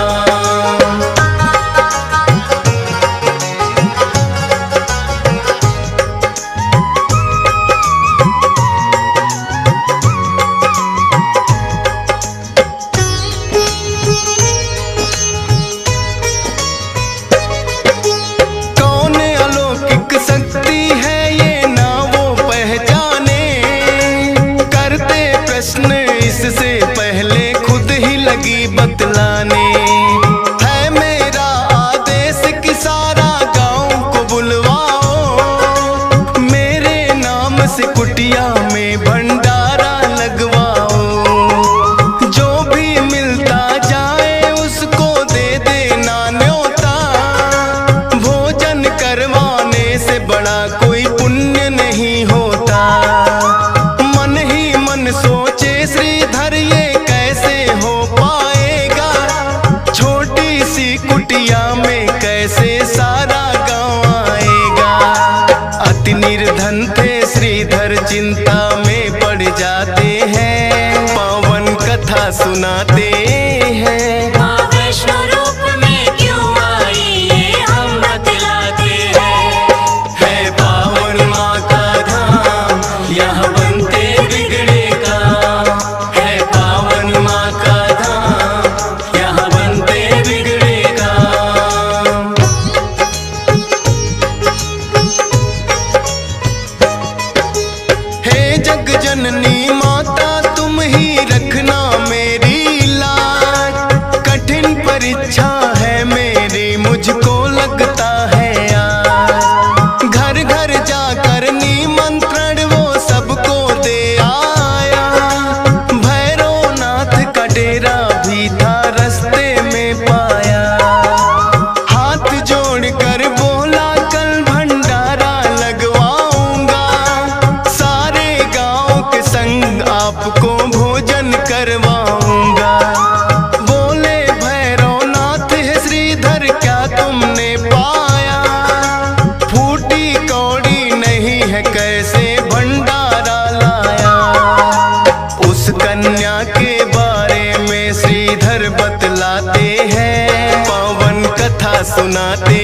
कौन अलौकिक शक्ति है ये ना वो पहचाने, करते प्रश्न इससे पहले खुद ही लगी बतलाने। है मेरा आदेश कि सारा गांव को बुलवाओ, मेरे नाम से कुटिया में भंडारा लगवाओ। जो भी मिलता जाए उसको दे देना न्योता, भोजन करवाने से बड़ा कोई पुण्य नहीं होता। मन ही मन सोचे श्रीधर ये कैसे हो पाएगा, छोटी सी कुटिया में कैसे सारा गांव आएगा। अति निर्धन थे श्रीधर चिंता में पड़ जाते हैं, पावन कथा सुनाते हैं। माँ वैष्णो रूप में क्यों आई ये हम बतलाते हैं। है पावन माँ का धाम, यहाँ बनते बिगड़े काम। है पावन माँ का धाम, यहाँ बनते बिगड़े काम। हे जग जननी माता तुम ही रखना मेरी लाज, कठिन परीक्षा है मेरी मुझको लगता है आज। घर घर जाकर निमंत्रण वो सबको दे आया, भैरवनाथ का डेरा भी था रास्ते में पाया। हाथ जोड़कर बोला कल भंडारा लगवाऊंगा, सारे गांव के संग आपको भोजन करवाऊंगा। बोले भैरवनाथ है श्रीधर क्या तुमने पाया, फूटी कौड़ी नहीं है कैसे भंडारा लाया। उस कन्या के बारे में श्रीधर बतलाते हैं, पावन कथा सुनाते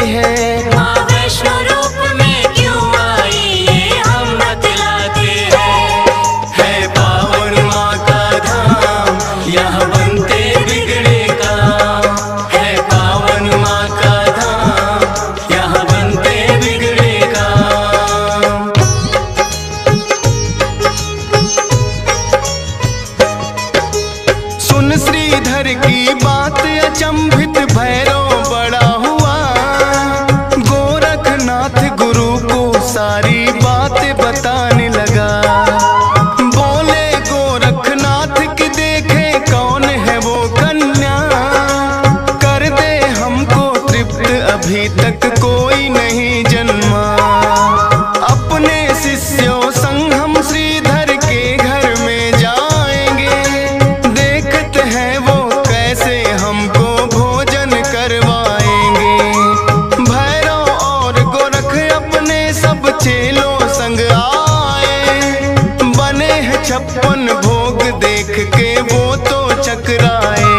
हैं। माँ वैष्णो रूप में क्यों आई ये हम बतलाते हैं। है पावन माँ का धाम, यहाँ बनते बिगड़े काम। है पावन माँ का धाम, यहाँ बनते बिगड़े काम। सुन श्रीधर की बात अचंभित भैरव बड़ा हुआ, गोरखनाथ गुरु को सारी बात बताने लगा। बोले गोरखनाथ की देखे कौन है वो कन्या, कर दे हमको तृप्त अभी तक कोई नहीं जन्मा। अपने शिष्यों संग हम श्रीधर के घर में जाएंगे, देखते हैं वो कैसे हमको भोजन करवाएंगे। भैरव और गोरख अपने सब चेलों संग आए, बने हैं 56 भोग देख के वो तो चकराए।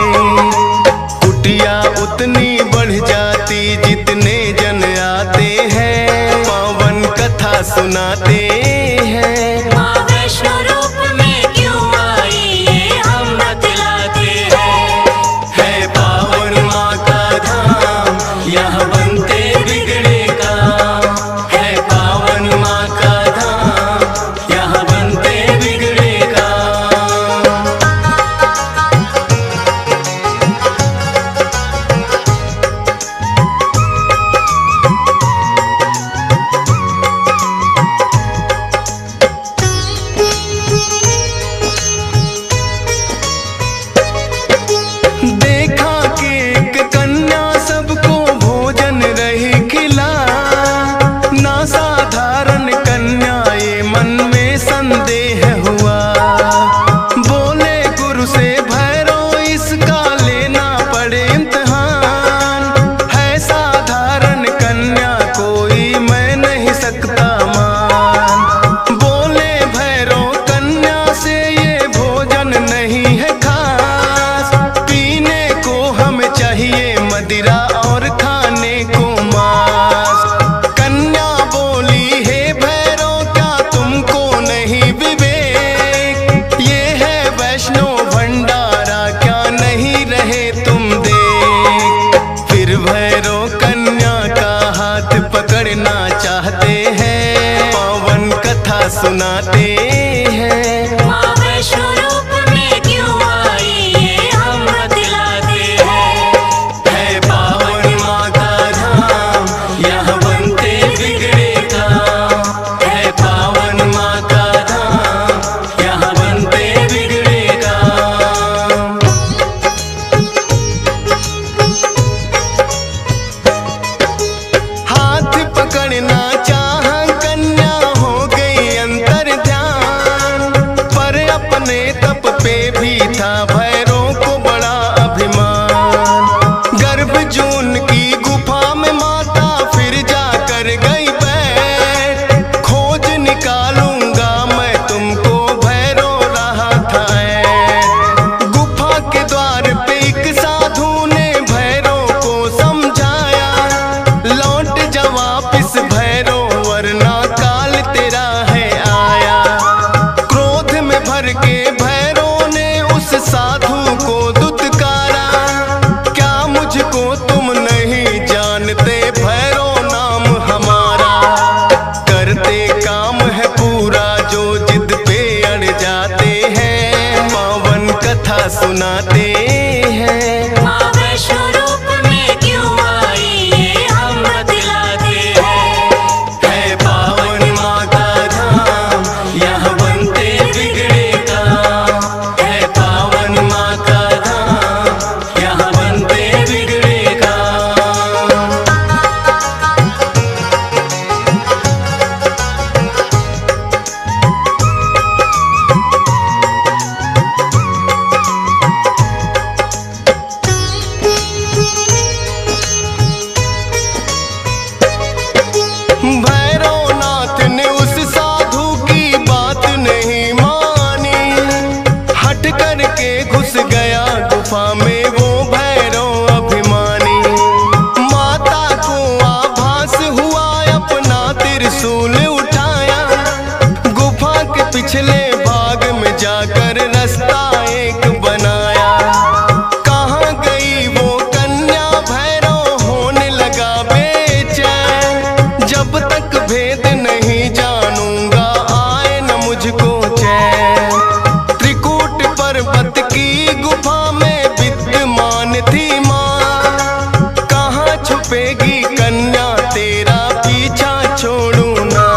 कुटिया उतनी बढ़ जाती जितने जन आते हैं, पावन कथा सुनाते हैं। माँ वैष्णो रूप में क्यों आई पे भी था भैरों को बड़ा अभिमान। गर्भजून की गुफा में माता फिर जाकर गई बैठ, खोज निकालूंगा मैं तुमको भैरो रहा था ऐठ। गुफा के द्वार पे एक साधु ने भैरो को समझाया, लौट जा वापिस भैरो वरना काल तेरा है आया। क्रोध में भर के भैरो ने उस साधु को दुत्कारा, क्या मुझको तुम नहीं जानते भैरो नाम हमारा। करते काम है पूरा जो जिद पे अड़ जाते हैं, पावन कथा सुनाते हैं। माँ वैष्णो रूप में क्यों आई ये हम बतलाते हैं। है पावन माँ का धाम, यहाँ बनते बिगड़े काम। है पावन माँ का धाम, यहाँ बनते बिगड़े काम। भैरवनाथ ने उस साधु की बात नहीं मानी, हट करके घुस गया गुफा में वो भैरव अभिमानी। माता को आभास हुआ, अपना त्रिशूल उठाया, गुफा के पिछले भाग में जाकर रास्ता एक बनाया। कहाँ गई वो कन्या भैरव होने लगा बेचैन, जब तक भेद नहीं जानूंगा आए न मुझको चैन। त्रिकूट पर्वत की गुफा में विद्यमान थी माँ, कहाँ छुपेगी कन्या तेरा पीछा छोड़ू ना।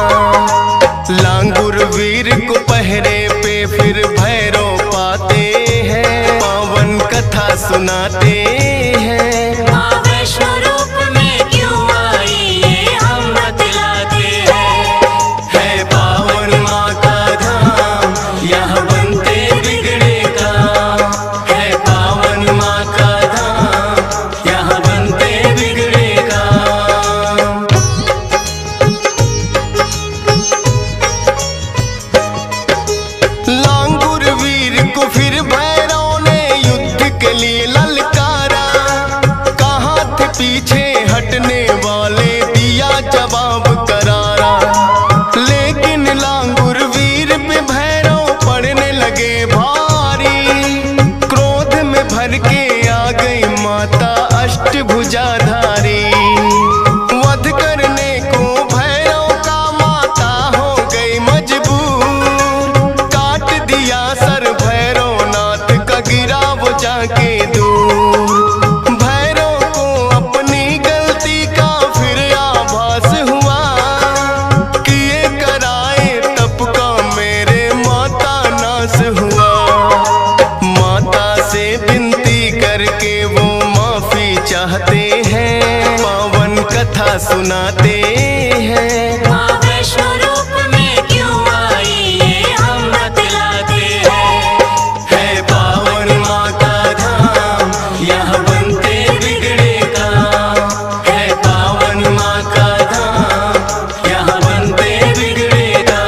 लांगुर वीर को पहरे पे फिर भैरव पाते हैं, पावन कथा सुनाते हैं। माँ वैष्णो रूप में क्यों आई ये हम बतलाते हैं। है पावन माँ का धाम, यहाँ बनते बिगड़े काम। है पावन माँ का धाम, यहाँ बनते बिगड़े काम। लांगुर वीर को फिर भैरव ने युद्ध के लिए ललकारा, कहाँ थे पीछे हटने वाले दिया जवाब करारा। लेकिन लांगुर वीर पे भैरव पड़ने लगे भारी, क्रोध में भर के आ गई माता अष्टभुजाधारी। वध करने को भैरव का माता हो गई मजबूर, काट दिया सर भैरवनाथ का गिरा वो जाके दूर। भैरव को अपनी गलती का फिर आभास हुआ, किए कराए तप का मेरे माता नाश हुआ। माता से विनती करके वो माफी चाहते हैं, पावन कथा सुनाते हैं। माँ वैष्णो रूप में क्यों आई ये हम बतलाते हैं। है पावन माँ का धाम, यहाँ बनते बिगड़े काम। है पावन माँ का धाम, यहाँ बनते बिगड़े काम।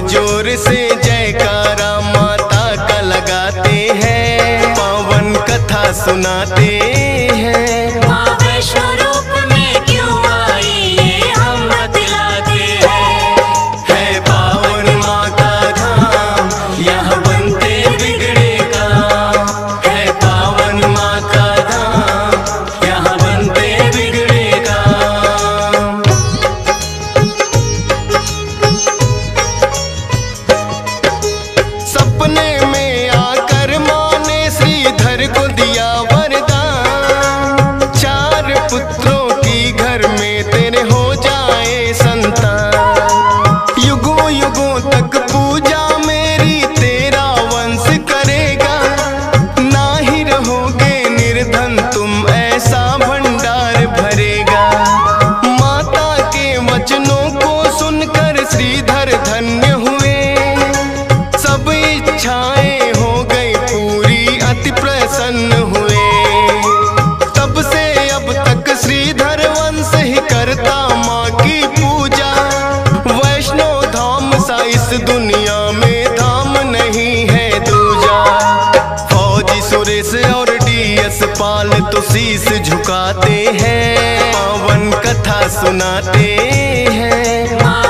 जोर से जयकारा माता का लगाते हैं, पावन कथा सुनाते हैं। माँ वैष्णो रूप में क्यों आई ये हम बतलाते हैं। है पावन माँ का धाम, यहाँ बनते बिगड़े काम। है पावन माँ का धाम, यहाँ बनते बिगड़े काम। सपने में आकर माँ ने श्रीधर को दिया वरदान, 4 पुत्रों की घर में तेरे हो जाए संतान। युगों युगों तक पूजा मेरी तेरा वंश करेगा, ना ही रहोगे निर्धन तुम ऐसा भंडार भरेगा। माता के वचनों को सुनकर श्रीधर धन्य हुए, सब इच्छाएं हो गई पूरी, अति प्रसन्न हुए। तब से अब तक श्रीधर वंश ही करता माँ की पूजा, वैष्णो धाम सा इस दुनिया में धाम नहीं है दूजा। फौजी सुरेश और डीएस पाल तो शीश झुकाते हैं, पावन कथा सुनाते हैं। माँ